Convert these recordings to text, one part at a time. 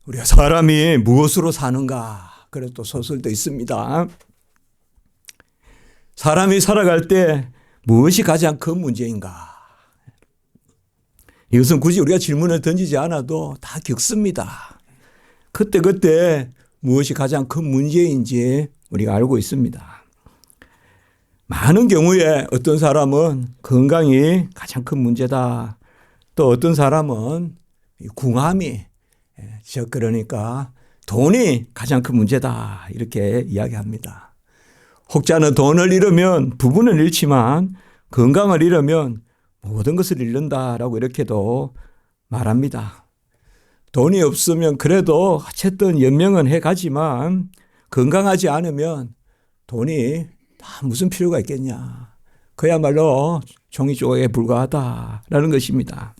우리가 사람이 무엇으로 사는가? 그래서 또 소설도 있습니다. 사람이 살아갈 때 무엇이 가장 큰 문제인가? 이것은 굳이 우리가 질문을 던지지 않아도 다 겪습니다. 그때 무엇이 가장 큰 문제인지 우리가 알고 있습니다. 많은 경우에 어떤 사람은 건강이 가장 큰 문제다. 또 어떤 사람은 궁함이, 즉 그러니까 돈이 가장 큰 문제다. 이렇게 이야기합니다. 혹자는 돈을 잃으면 부분을 잃지만 건강을 잃으면 모든 것을 잃는다라고 이렇게도 말합니다. 돈이 없으면 그래도 어쨌든 연명은 해가지만 건강하지 않으면 돈이 다 무슨 필요가 있겠냐. 그야말로 종이 조각에 불과하다라는 것입니다.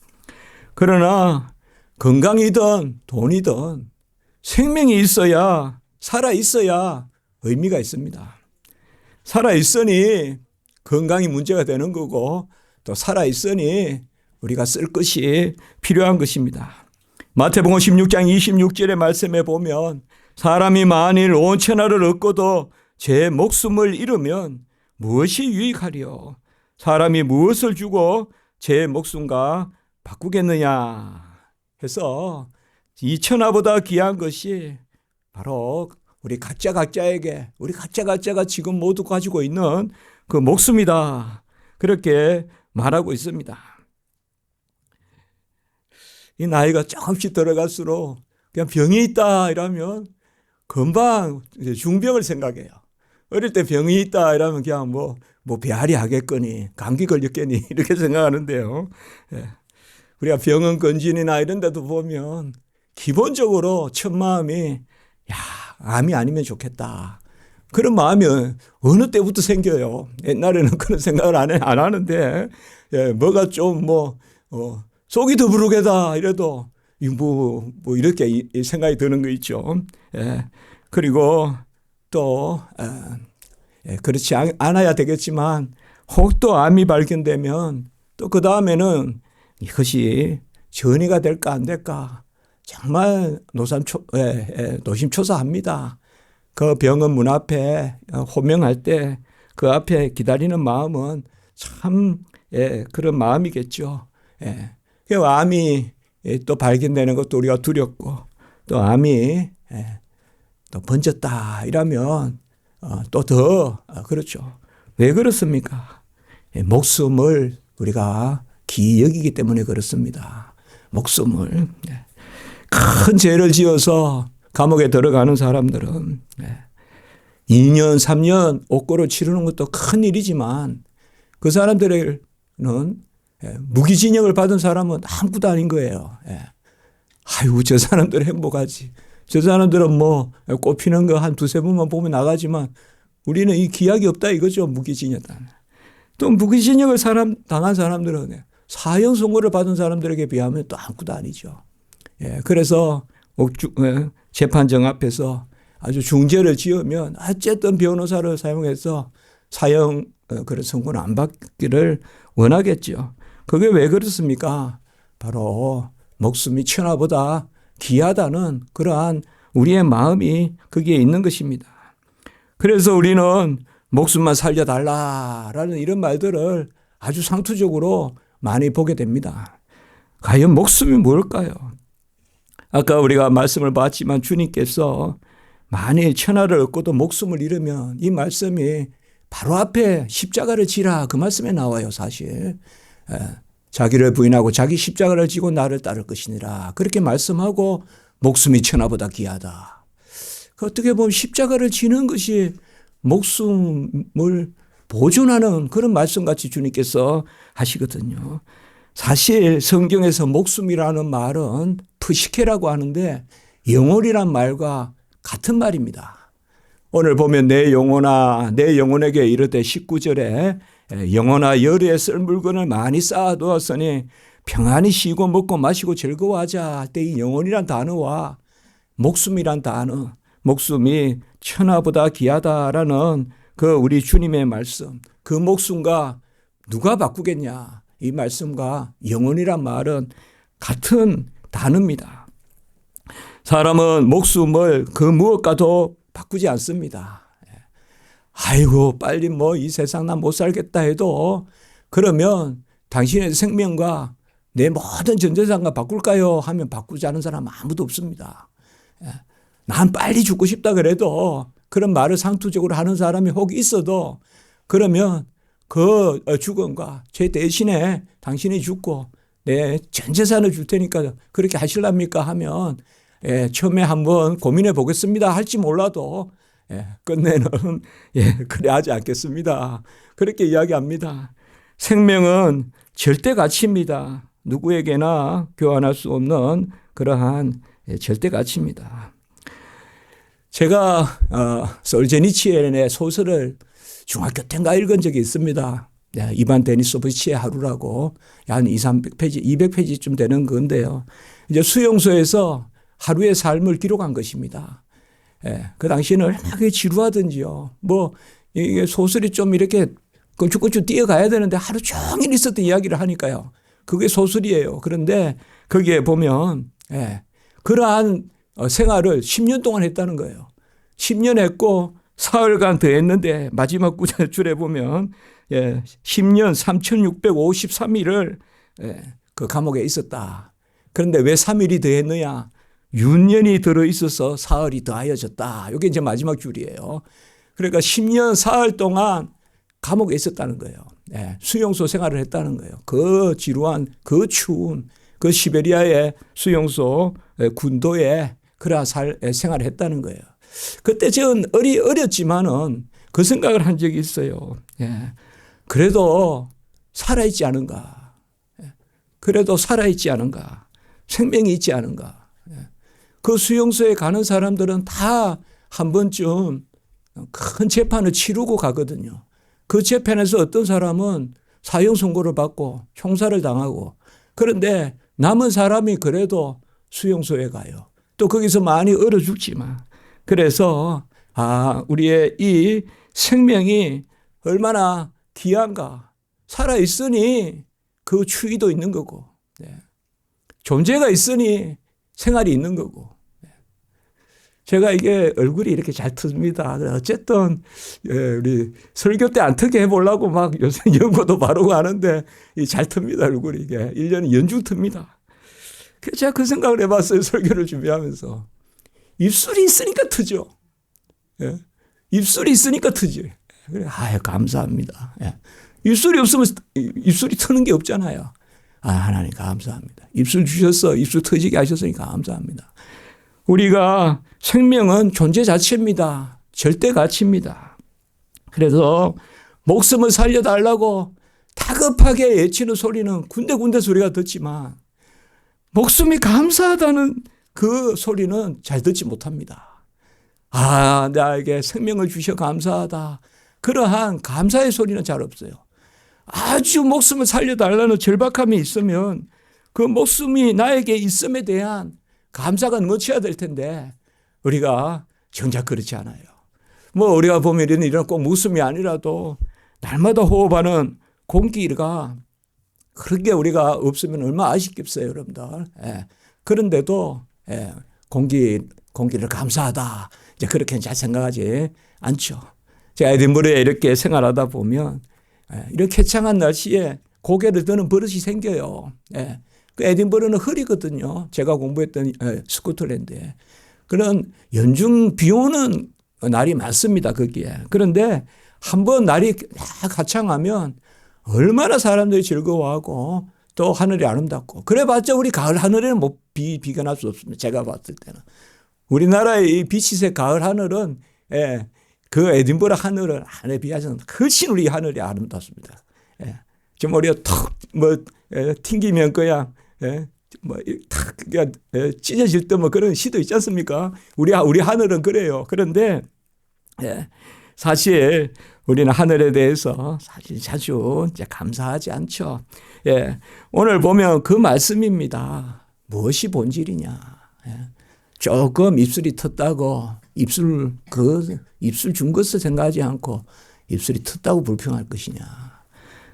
그러나 건강이든 돈이든 생명이 있어야, 살아있어야 의미가 있습니다. 살아있으니 건강이 문제가 되는 거고 또 살아있으니 우리가 쓸 것이 필요한 것입니다. 마태복음 16장 26절의 말씀에 보면 사람이 만일 온 천하를 얻고도 제 목숨을 잃으면 무엇이 유익하리요? 사람이 무엇을 주고 제 목숨과 바꾸겠느냐 해서 이 천하보다 귀한 것이 바로 우리 각자에게, 우리 각자가 지금 모두 가지고 있는 그 목숨이다. 그렇게 말하고 있습니다. 이 나이가 조금씩 들어갈수록 그냥 병이 있다 이러면 금방 중병을 생각해요. 어릴 때 병이 있다 이러면 그냥 뭐 배앓이 하겠거니, 감기 걸렸겠니 이렇게 생각하는데요. 우리가 병원 건진이나 이런 데도 보면 기본적으로 첫 마음이 암이 아니면 좋겠다. 그런 마음이 어느 때부터 생겨요. 옛날에는 그런 생각을 안 하는데 뭐가 좀 속이 더부룩하다 이래도 이렇게 생각이 드는 거 있죠. 그리고 또 그렇지 않아야 되겠지만 혹 또 암이 발견되면 또 그 다음에는 이것이 전이가 될까 안 될까 정말 노심초사합니다. 그 병원 문 앞에 호명할 때 그 앞에 기다리는 마음은 참 그런 마음이겠죠. 암이 또 발견되는 것도 우리가 두렵고 또 암이 또 번졌다 이러면 또 더 그렇죠. 왜 그렇습니까? 목숨을 우리가 귀히 여기기 때문에 그렇습니다. 목숨을. 큰 죄를 지어서 감옥에 들어가는 사람들은 2년, 3년 옥고를 치르는 것도 큰 일이지만 그 사람들은 무기징역을 받은 사람은 아무것도 아닌 거예요. 아이고, 저 사람들은 행복하지. 저 사람들은 꼽히는 거 한 두세 번만 보면 나가지만 우리는 이 기약이 없다 이거죠. 무기징역. 또 무기징역을 당한 사람들은 사형 선고를 받은 사람들에게 비하면 또 아무것도 아니죠. 그래서 재판정 앞에서 아주 중죄를 지으면 어쨌든 변호사를 사용해서 사형 그런 선고는 안 받기를 원하겠죠. 그게 왜 그렇습니까? 바로 목숨이 천하보다 귀하다는 그러한 우리의 마음이 거기에 있는 것입니다. 그래서 우리는 목숨만 살려달라라는 이런 말들을 아주 상투적으로 많이 보게 됩니다. 과연 목숨이 뭘까요? 아까 우리가 말씀을 봤지만 주님께서 만일 천하를 얻고도 목숨을 잃으면 이 말씀이 바로 앞에 십자가를 지라 그 말씀에 나와요. 사실 자기를 부인하고 자기 십자가를 지고 나를 따를 것이니라 그렇게 말씀하고 목숨이 천하보다 귀하다. 어떻게 보면 십자가를 지는 것이 목숨을 보존하는 그런 말씀같이 주님께서 하시거든요. 사실 성경에서 목숨이라는 말은 프시케라고 하는데 영혼이란 말과 같은 말입니다. 오늘 보면 내 영혼아 내 영혼에게 이르되 19절에 영혼아 열에 쓸 물건을 많이 쌓아두었으니 평안히 쉬고 먹고 마시고 즐거워하자 할 때 이 영혼이란 단어와 목숨이란 단어, 목숨이 천하보다 귀하다라는 그 우리 주님의 말씀, 그 목숨과 누가 바꾸겠냐 이 말씀과 영혼이란 말은 같은 단어입니다. 사람은 목숨을 그 무엇과도 바꾸지 않습니다. 아이고 빨리 뭐 이 세상 난 못 살겠다 해도 그러면 당신의 생명과 내 모든 전 재산과 바꿀까요? 하면 바꾸지 않은 사람은 아무도 없습니다. 난 빨리 죽고 싶다 그래도 그런 말을 상투적으로 하는 사람이 혹 있어도 그러면 그 죽음과 제 대신에 당신이 죽고 내 전 재산을 줄 테니까 그렇게 하실랍니까? 하면 처음에 한번 고민해 보겠습니다 할지 몰라도 끝내는 그래 하지 않겠습니다. 그렇게 이야기합니다. 생명은 절대 가치입니다. 누구에게나 교환할 수 없는 그러한 절대 가치입니다. 제가 솔제니치엔의 소설을 중학교 때인가 읽은 적이 있습니다. 이반 데니소비치의 하루라고 한 200페이지, 200페이지쯤 되는 건데요. 이제 수용소에서 하루의 삶을 기록한 것입니다. 그 당시에는 얼마나 지루하든지요. 뭐 이게 소설이 좀 이렇게 껑충껑충 뛰어가야 되는데 하루 종일 있었던 이야기를 하니까요. 그게 소설이에요. 그런데 거기에 보면 그러한 생활을 10년 동안 했다는 거예요. 10년 했고 사흘간 더 했는데 마지막 줄에 보면 10년 3,653일을 그 감옥에 있었다. 그런데 왜 3일이 더 했느냐? 윤년이 들어있어서 사흘이 더하여졌다. 이게 이제 마지막 줄이에요. 그러니까 10년 사흘 동안 감옥에 있었다는 거예요. 수용소 생활을 했다는 거예요. 그 지루한, 그 추운, 그 시베리아의 수용소 군도에 그러한 생활을 했다는 거예요. 그때 저는 어렸지만은 그 생각을 한 적이 있어요. 그래도 살아있지 않은가. 그래도 살아있지 않은가. 생명이 있지 않은가. 그 수용소에 가는 사람들은 다 한 번쯤 큰 재판을 치르고 가거든요. 그 재판에서 어떤 사람은 사형 선고를 받고 형사를 당하고 그런데 남은 사람이 그래도 수용소에 가요. 또 거기서 많이 얼어 죽지만 그래서 우리의 이 생명이 얼마나 귀한가. 살아있으니 그 추위도 있는 거고 존재가 있으니 생활이 있는 거고. 제가 이게 얼굴이 이렇게 잘 틉니다. 어쨌든 우리 설교 때 안 트게 해보려고 막 요새 연고도 바르고 하는데 잘 틉니다. 얼굴이 이게 1년에 연중 틉니다. 그래서 제가 그 생각을 해봤어요. 설교를 준비하면서. 입술이 있으니까 트죠. 입술이 있으니까 트지. 그래, 감사합니다. 입술이 없으면 입술이 트는 게 없잖아요. 하나님 감사합니다. 입술 주셔서 입술 터지게 하셨으니 감사합니다. 우리가 생명은 존재 자체입니다. 절대 가치입니다. 그래서 목숨을 살려달라고 다급하게 외치는 소리는 군데군데 소리가 듣지만 목숨이 감사하다는 그 소리는 잘 듣지 못합니다. 나에게 생명을 주셔 감사하다. 그러한 감사의 소리는 잘 없어요. 아주 목숨을 살려달라는 절박함이 있으면 그 목숨이 나에게 있음에 대한 감사가 넘쳐야 될 텐데 우리가 정작 그렇지 않아요. 뭐 우리가 보면 이런 일은 꼭 목숨이 아니라도 날마다 호흡하는 공기가 그렇게 우리가 없으면 얼마나 아쉽겠어요, 여러분들. 그런데도 공기를 감사하다. 이제 그렇게 잘 생각하지 않죠. 제가 에딘버러에 이렇게 생활하다 보면 이렇게 해창한 날씨에 고개를 드는 버릇이 생겨요. 그 에딘버러는 흐리거든요. 제가 공부했던 스코틀랜드에. 그런 연중 비 오는 날이 많습니다. 거기에. 그런데 한번 날이 가창하면 얼마나 사람들이 즐거워하고 또 하늘이 아름답고 그래봤자 우리 가을 하늘에는 비견할 수 없습니다. 제가 봤을 때는. 우리나라의 이 빛이색 가을 하늘은 그 에딘버러 하늘은 하늘에 비해서는 훨씬 우리 하늘이 아름답습니다. 좀 머리가 턱 튕기면 그냥 탁 찢어질 때 뭐 그런 시도 있지 않습니까? 우리 하늘은 그래요. 그런데 사실 우리는 하늘에 대해서 사실 자주 이제 감사하지 않죠. 오늘 보면 그 말씀입니다. 무엇이 본질이냐? 조금 입술이 텄다고 입술 준 것을 생각하지 않고 입술이 텄다고 불평할 것이냐?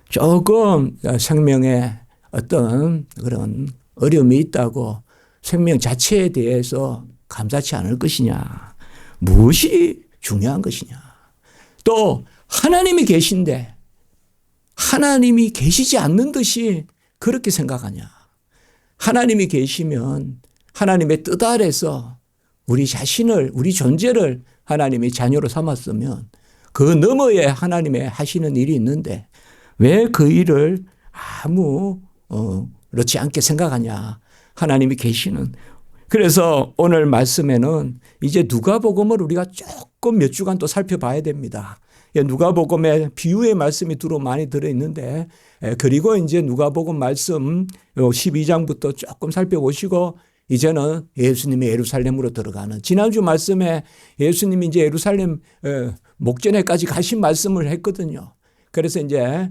조금 생명에 어떤 그런 어려움이 있다고 생명 자체에 대해서 감사치 않을 것이냐? 무엇이 중요한 것이냐? 또 하나님이 계신데 하나님이 계시지 않는 듯이 그렇게 생각하냐? 하나님이 계시면 하나님의 뜻 아래서 우리 자신을, 우리 존재를 하나님이 자녀로 삼았으면 그 너머에 하나님의 하시는 일이 있는데 왜 그 일을 아무 그렇지 않게 생각하냐? 하나님이 계시는. 그래서 오늘 말씀에는 이제 누가복음을 우리가 조금 몇 주간 또 살펴봐야 됩니다. 누가복음에 비유의 말씀이 두루 많이 들어있는데 그리고 이제 누가복음 말씀 12장부터 조금 살펴보시고 이제는 예수님이 예루살렘으로 들어가는, 지난주 말씀에 예수님이 이제 예루살렘 목전에까지 가신 말씀을 했거든요. 그래서 이제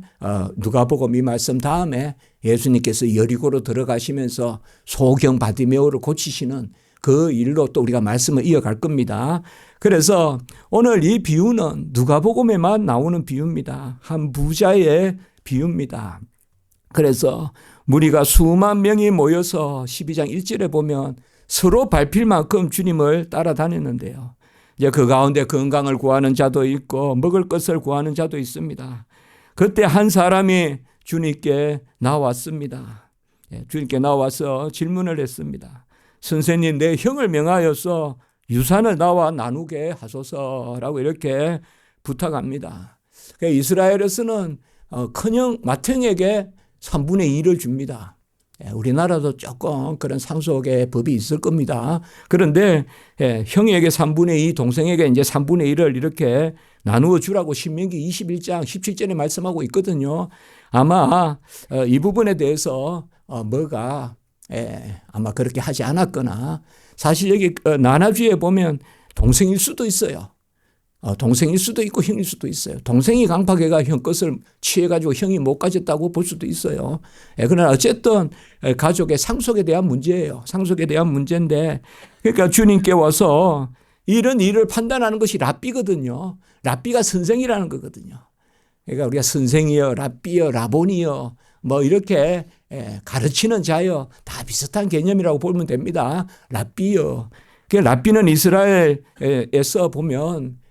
누가복음 이 말씀 다음에 예수님께서 여리고로 들어가시면서 소경 바디메오를 고치시는 그 일로 또 우리가 말씀을 이어갈 겁니다. 그래서 오늘 이 비유는 누가복음에만 나오는 비유입니다. 한 부자의 비유입니다. 그래서 무리가 수만 명이 모여서 12장 1절에 보면 서로 밟힐 만큼 주님을 따라다녔는데요. 이제 그 가운데 건강을 구하는 자도 있고 먹을 것을 구하는 자도 있습니다. 그때 한 사람이 주님께 나왔습니다. 주님께 나와서 질문을 했습니다. 선생님, 내 형을 명하여서 유산을 나와 나누게 하소서라고 이렇게 부탁합니다. 이스라엘에서는 큰형, 맏형에게 3분의 2를 줍니다. 우리나라도 조금 그런 상속의 법이 있을 겁니다. 그런데 형에게 3분의 2, 동생에게 이제 3분의 1을 이렇게 나누어 주라고 신명기 21장 17절에 말씀하고 있거든요. 아마 이 부분에 대해서 뭐가 아마 그렇게 하지 않았거나, 사실 여기 나눠주에 보면 동생일 수도 있어요. 동생일 수도 있고 형일 수도 있어요. 동생이 강팍해가 형 것을 취해가지고 형이 못 가졌다고 볼 수도 있어요. 그러나 어쨌든 가족의 상속에 대한 문제예요. 상속에 대한 문제인데, 그러니까 주님께 와서 이런 일을 판단하는 것이 랍비거든요. 랍비가 선생이라는 거거든요. 그러니까 우리가 선생이여, 랍비여, 라본이여 뭐 이렇게 가르치는 자여, 다 비슷한 개념이라고 보면 됩니다. 랍비여. 랍비는 이스라엘에서 보면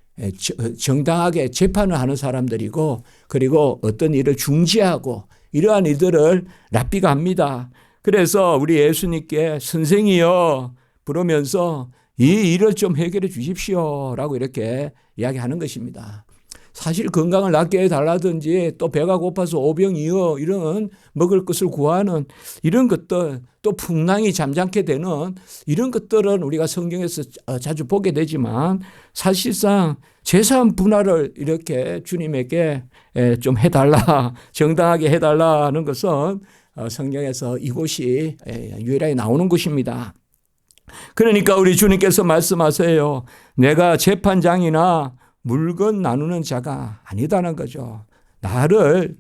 정당하게 재판을 하는 사람들이고, 그리고 어떤 일을 중지하고 이러한 일들을 랍비가 합니다. 그래서 우리 예수님께 선생이여 부르면서 이 일을 좀 해결해 주십시오라고 이렇게 이야기하는 것입니다. 사실 건강을 낫게 해달라든지 또 배가 고파서 오병이어 이런 먹을 것을 구하는 이런 것들, 또 풍랑이 잠잠게 되는 이런 것들은 우리가 성경에서 자주 보게 되지만, 사실상 재산 분할을 이렇게 주님에게 좀 해달라, 정당하게 해달라는 것은 성경에서 이곳이 유일하게 나오는 것입니다. 그러니까 우리 주님께서 말씀하세요. 내가 재판장이나 물건 나누는 자가 아니다는 거죠. 나를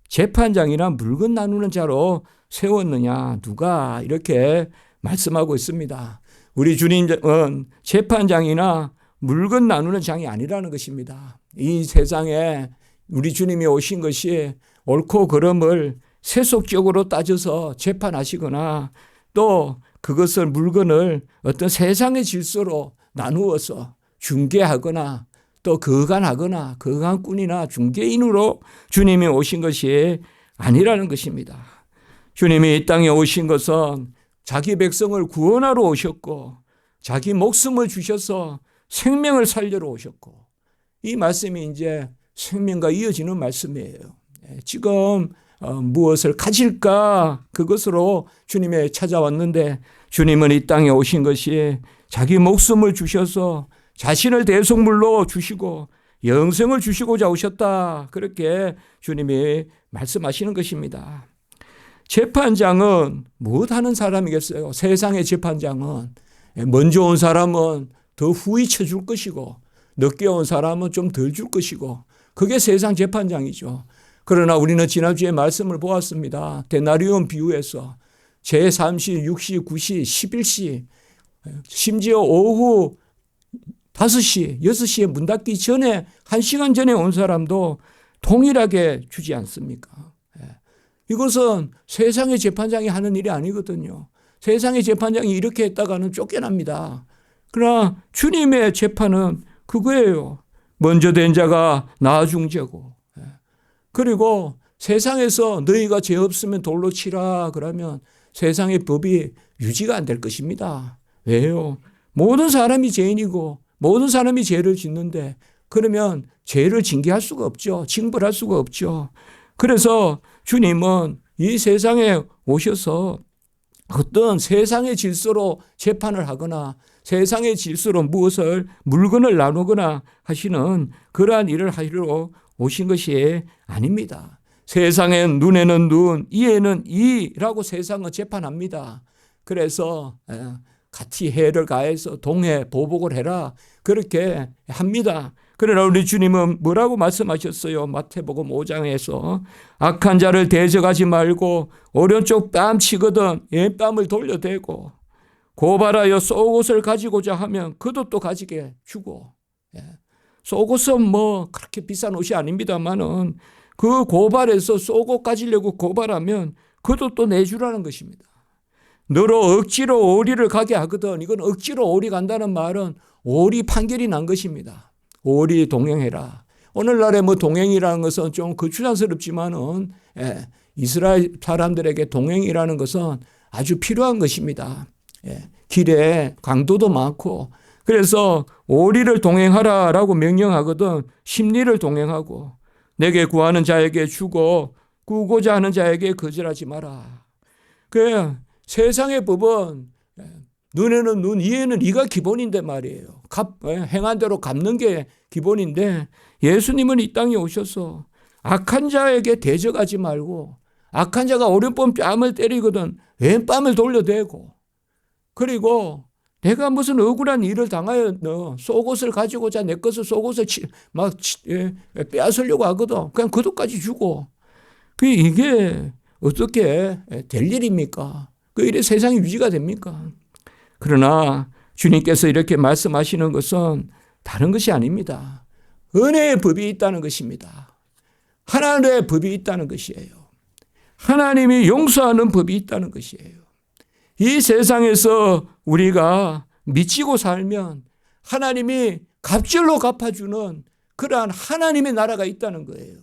재판장이나 물건 나누는 자로 세웠느냐, 누가, 이렇게 말씀하고 있습니다. 우리 주님은 재판장이나 물건 나누는 장이 아니라는 것입니다. 이 세상에 우리 주님이 오신 것이 옳고 그름을 세속적으로 따져서 재판하시거나, 또 그것을 물건을 어떤 세상의 질서로 나누어서 중개하거나 또 거간하거나 거간꾼이나 중개인으로 주님이 오신 것이 아니라는 것입니다. 주님이 이 땅에 오신 것은 자기 백성을 구원하러 오셨고, 자기 목숨을 주셔서 생명을 살려러 오셨고, 이 말씀이 이제 생명과 이어지는 말씀이에요. 지금 무엇을 가질까, 그것으로 주님에 찾아왔는데, 주님은 이 땅에 오신 것이 자기 목숨을 주셔서 자신을 대속물로 주시고 영생을 주시고자 오셨다, 그렇게 주님이 말씀하시는 것입니다. 재판장은 무엇하는 사람이겠어요? 세상의 재판장은 먼저 온 사람은 더 후히 쳐줄 것이고, 늦게 온 사람은 좀 덜 줄 것이고, 그게 세상 재판장이죠. 그러나 우리는 지난주에 말씀을 보았습니다. 데나리온 비유에서 제3시, 6시, 9시, 11시, 심지어 오후 5시, 6시에 문 닫기 전에 1시간 전에 온 사람도 동일하게 주지 않습니까? 이것은 세상의 재판장이 하는 일이 아니거든요. 세상의 재판장이 이렇게 했다가는 쫓겨납니다. 그러나 주님의 재판은 그거예요. 먼저 된 자가 나중 자고. 그리고 세상에서 너희가 죄 없으면 돌로 치라 그러면 세상의 법이 유지가 안 될 것입니다. 왜요? 모든 사람이 죄인이고 모든 사람이 죄를 짓는데 그러면 죄를 징계할 수가 없죠. 징벌할 수가 없죠. 그래서 주님은 이 세상에 오셔서 어떤 세상의 질서로 재판을 하거나 세상의 질서로 물건을 나누거나 하시는 그러한 일을 하시러 오신 것이 아닙니다. 세상의 눈에는 눈, 이에는 이라고 세상은 재판합니다. 그래서 같이 해를 가해서 동해 보복을 해라 그렇게 합니다. 그러나 우리 주님은 뭐라고 말씀하셨어요? 마태복음 5장에서 악한 자를 대적하지 말고 오른쪽 뺨 치거든 왼뺨을 돌려대고 고발하여 속옷을 가지고자 하면 겉옷도 가지게 주고. 속옷은 뭐 그렇게 비싼 옷이 아닙니다만은 그 고발해서 속옷 가지려고 고발하면 겉옷도 내주라는 것입니다. 너로 억지로 오리를 가게 하거든. 이건 억지로 오리 간다는 말은 오리 판결이 난 것입니다. 오리 동행해라. 오늘날에 뭐 동행이라는 것은 좀 거추장스럽지만은 이스라엘 사람들에게 동행이라는 것은 아주 필요한 것입니다. 길에 강도도 많고 그래서 오리를 동행하라라고 명령하거든 심리를 동행하고 내게 구하는 자에게 주고 구고자 하는 자에게 거절하지 마라. 그 세상의 법은 눈에는 눈, 이에는 이가 기본인데 말이에요. 행한 대로 갚는 게 기본인데 예수님은 이 땅에 오셔서 악한 자에게 대적하지 말고 악한 자가 오른편 뺨을 때리거든 왼뺨을 돌려대고 그리고 내가 무슨 억울한 일을 당하여 너 속옷을 가지고자 내 것을 속옷을 빼앗으려고 하거든. 그냥 그것까지 주고 이게 어떻게 될 일입니까? 그 일이 세상이 유지가 됩니까? 그러나 주님께서 이렇게 말씀하시는 것은 다른 것이 아닙니다. 은혜의 법이 있다는 것입니다. 하나님의 법이 있다는 것이에요. 하나님이 용서하는 법이 있다는 것이에요. 이 세상에서 우리가 미치고 살면 하나님이 갑절로 갚아주는 그러한 하나님의 나라가 있다는 거예요.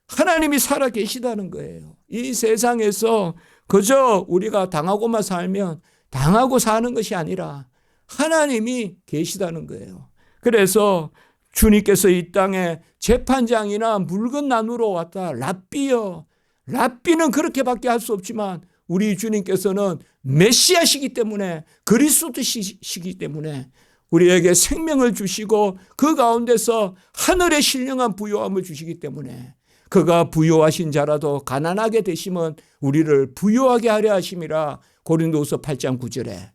하나님이 살아 계시다는 거예요. 이 세상에서 그저 우리가 당하고만 살면 당하고 사는 것이 아니라 하나님이 계시다는 거예요. 그래서 주님께서 이 땅에 재판장이나 물건 나누러 왔다. 랍비여. 랍비는 그렇게밖에 할 수 없지만 우리 주님께서는 메시아시기 때문에 그리스도시기 때문에 우리에게 생명을 주시고 그 가운데서 하늘의 신령한 부요함을 주시기 때문에 그가 부요하신 자라도 가난하게 되시면 우리를 부요하게 하려 하심이라 고린도후서 8장 9절에.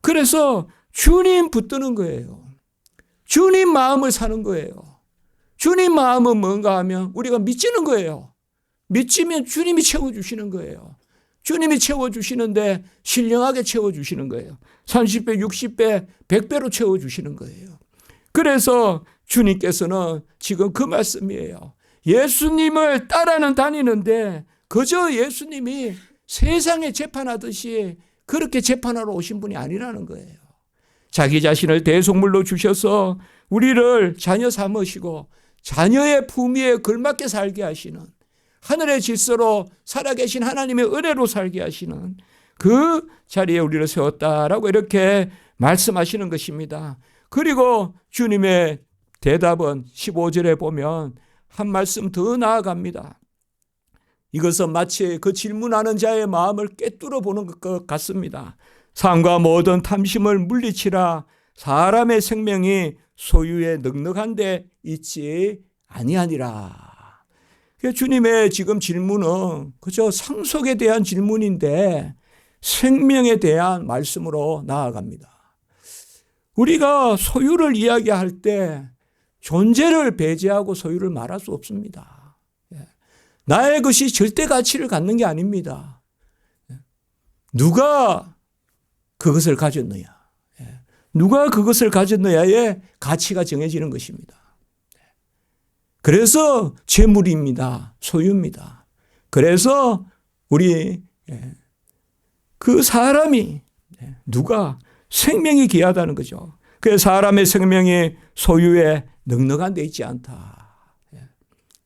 그래서 주님 붙드는 거예요. 주님 마음을 사는 거예요. 주님 마음은 뭔가 하면 우리가 믿지는 거예요. 믿지면 주님이 채워주시는 거예요. 주님이 채워주시는데 신령하게 채워주시는 거예요. 30배, 60배, 100배로 채워주시는 거예요. 그래서 주님께서는 지금 그 말씀이에요. 예수님을 따라는 다니는데 그저 예수님이 세상에 재판하듯이 그렇게 재판하러 오신 분이 아니라는 거예요. 자기 자신을 대속물로 주셔서 우리를 자녀 삼으시고 자녀의 품위에 걸맞게 살게 하시는 하늘의 질서로 살아계신 하나님의 은혜로 살게 하시는 그 자리에 우리를 세웠다라고 이렇게 말씀하시는 것입니다. 그리고 주님의 대답은 15절에 보면 한 말씀 더 나아갑니다. 이것은 마치 그 질문하는 자의 마음을 꿰뚫어 보는 것 같습니다. 삶과 모든 탐심을 물리치라. 사람의 생명이 소유에 넉넉한 데 있지 아니하니라. 주님의 지금 질문은 그저 상속에 대한 질문인데 생명에 대한 말씀으로 나아갑니다. 우리가 소유를 이야기할 때 존재를 배제하고 소유를 말할 수 없습니다. 나의 것이 절대 가치를 갖는 게 아닙니다. 누가 그것을 가졌느냐. 누가 그것을 가졌느냐에 가치가 정해지는 것입니다. 그래서 재물입니다. 소유입니다. 그래서 우리 그 사람이 누가 생명이 귀하다는 거죠. 그래서 사람의 생명이 소유에 넉넉한 데 있지 않다.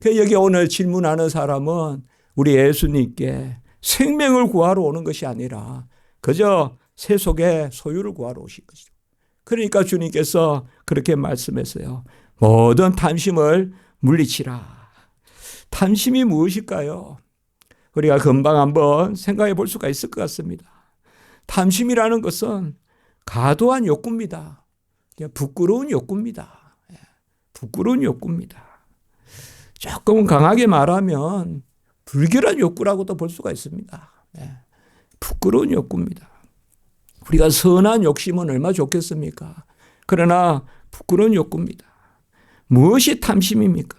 그 여기 오늘 질문하는 사람은 우리 예수님께 생명을 구하러 오는 것이 아니라 그저 세속의 소유를 구하러 오신 것이죠. 그러니까 주님께서 그렇게 말씀했어요. 모든 탐심을 물리치라. 탐심이 무엇일까요? 우리가 금방 한번 생각해 볼 수가 있을 것 같습니다. 탐심이라는 것은 과도한 욕구입니다. 부끄러운 욕구입니다. 부끄러운 욕구입니다. 조금 강하게 말하면 불결한 욕구라고도 볼 수가 있습니다. 부끄러운 욕구입니다. 우리가 선한 욕심은 얼마나 좋겠습니까? 그러나 부끄러운 욕구입니다. 무엇이 탐심입니까?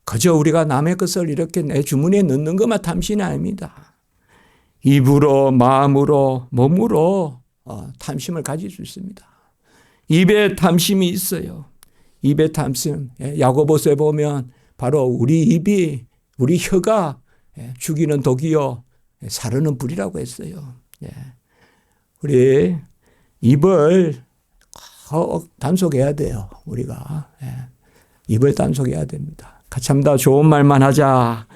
그저 우리가 남의 것을 이렇게 내 주머니에 넣는 것만 탐심이 아닙니다. 입으로, 마음으로, 몸으로 탐심을 가질 수 있습니다. 입에 탐심이 있어요. 입에 탐심. 야고보서에 보면 바로 우리 입이, 우리 혀가 죽이는 독이요 사르는 불이라고 했어요. 우리 입을 단속해야 돼요. 우리가 입을 단속해야 됩니다. 참 더 좋은 말만 하자.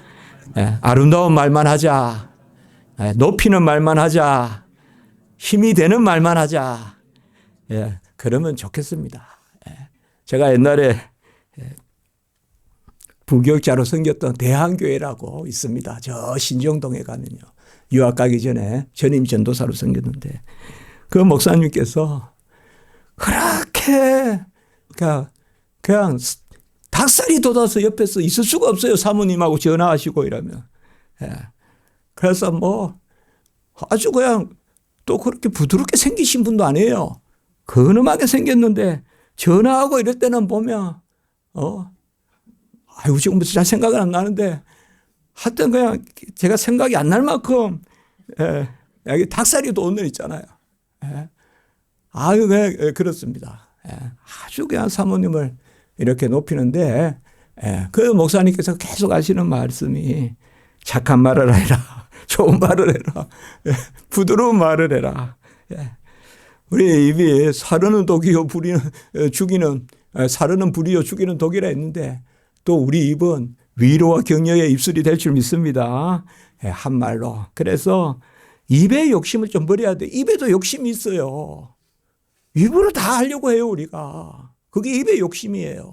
아름다운 말만 하자. 높이는 말만 하자. 힘이 되는 말만 하자. 그러면 좋겠습니다. 제가 옛날에 부교육자로 섬겼던 대한교회라고 있습니다. 저 신정동에 가면요. 유학 가기 전에 전임 전도사로 섬겼는데 그 목사님께서 그렇게 그냥 닭살이 돋아서 옆에서 있을 수가 없어요. 사모님하고 전화하시고 이러면. 그래서 뭐 아주 그냥 또 그렇게 부드럽게 생기신 분도 아니에요. 근엄하게 생겼는데 전화하고 이럴 때는 보면 아이고 지금 잘 생각은 안 나는데 하여튼 그냥 제가 생각이 안 날 만큼 여기 닭살이 돋는 있잖아요. 아유 그냥 그렇습니다. 아주 그냥 사모님을 이렇게 높이는데 그 목사님께서 계속 하시는 말씀이 착한 말을 해라. 좋은 말을 해라. 부드러운 말을 해라. 우리 입이 사르는 독이요 죽이는 사르는 불이요 죽이는 독이라 했는데 또 우리 입은 위로와 격려의 입술이 될 줄 믿습니다. 한 말로. 그래서 입의 욕심을 좀 버려야 돼. 입에도 욕심이 있어요. 입으로 다 하려고 해요 우리가. 그게 입의 욕심이에요.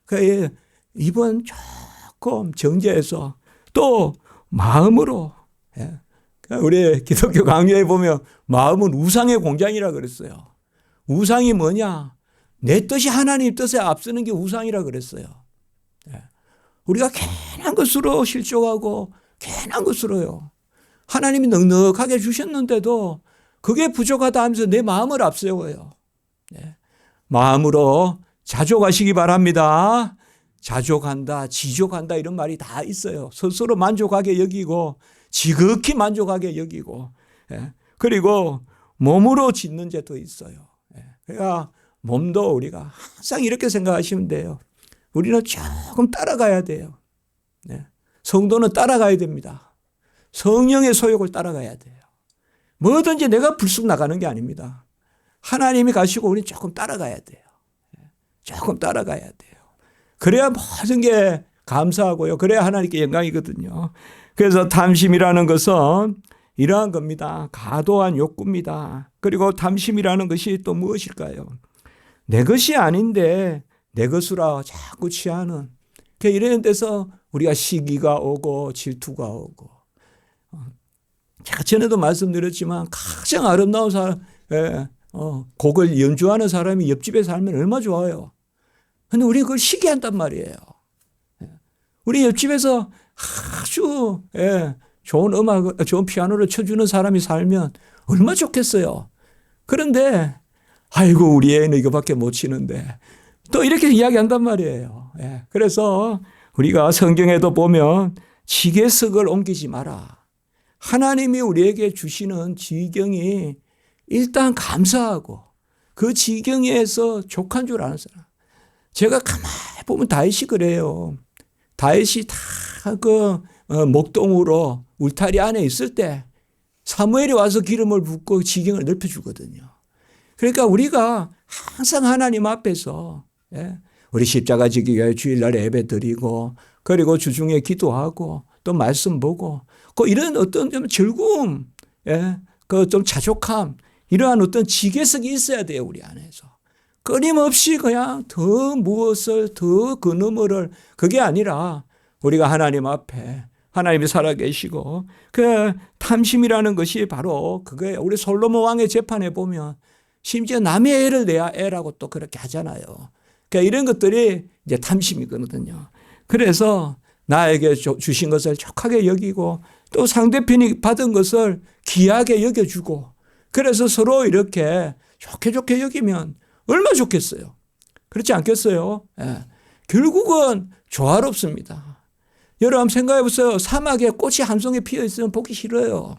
그 입은 조금 정제해서 또 마음으로. 우리 기독교 강요에 보면 마음은 우상의 공장이라 그랬어요. 우상이 뭐냐? 내 뜻이 하나님 뜻에 앞서는 게 우상이라 그랬어요. 우리가 괜한 것으로 실족하고 괜한 것으로요. 하나님이 넉넉하게 주셨는데도 그게 부족하다 하면서 내 마음을 앞세워요. 마음으로 자족하시기 바랍니다. 자족한다, 지족한다 이런 말이 다 있어요. 스스로 만족하게 여기고 지극히 만족하게 여기고 그리고 몸으로 짓는 죄도 있어요. 그러니까 몸도 우리가 항상 이렇게 생각하시면 돼요. 우리는 조금 따라가야 돼요. 성도는 따라가야 됩니다. 성령의 소욕을 따라가야 돼요. 뭐든지 내가 불쑥 나가는 게 아닙니다. 하나님이 가시고 우리는 조금 따라가야 돼요. 조금 따라가야 돼요. 그래야 모든 게 감사하고요. 그래야 하나님께 영광이거든요. 그래서 탐심이라는 것은 이러한 겁니다. 과도한 욕구입니다. 그리고 탐심이라는 것이 또 무엇일까요? 내 것이 아닌데 내 것으로 자꾸 취하는 이런 데서 우리가 시기가 오고 질투가 오고 제가 전에도 말씀드렸지만 가장 아름다운 사람 곡을 연주하는 사람이 옆집에 살면 얼마나 좋아요. 그런데 우리 그걸 시기한단 말이에요. 우리 옆집에서 아주 좋은 음악, 좋은 피아노를 쳐주는 사람이 살면 얼마나 좋겠어요. 그런데 아이고 우리 애는 이거밖에 못 치는데 또 이렇게 이야기한단 말이에요. 그래서 우리가 성경에도 보면 지게석을 옮기지 마라. 하나님이 우리에게 주시는 지경이 일단 감사하고 그 지경에서 족한 줄 아는 사람. 제가 가만히 보면 다윗이 그래요. 다윗이 다 그 목동으로 울타리 안에 있을 때 사무엘이 와서 기름을 붓고 지경을 넓혀주거든요. 그러니까 우리가 항상 하나님 앞에서 우리 십자가 지기 교회 주일날 예배 드리고 그리고 주중에 기도하고 또 말씀 보고 이런 어떤 좀 즐거움, 그 좀 자족함, 이러한 어떤 지계석이 있어야 돼요, 우리 안에서. 끊임없이 그냥 더 무엇을 더 그 너머를, 그게 아니라 우리가 하나님 앞에 하나님이 살아계시고 그 탐심이라는 것이 바로 그거예요. 우리 솔로몬 왕의 재판에 보면 심지어 남의 애를 내 애라고 또 그렇게 하잖아요. 그러니까 이런 것들이 이제 탐심이거든요. 그래서 나에게 주신 것을 족하게 여기고 또 상대편이 받은 것을 귀하게 여겨주고 그래서 서로 이렇게 좋게 여기면 얼마나 좋겠어요. 그렇지 않겠어요? 결국은 조화롭습니다. 여러분 한번 생각해 보세요. 사막에 꽃이 한 송이 피어 있으면 보기 싫어요.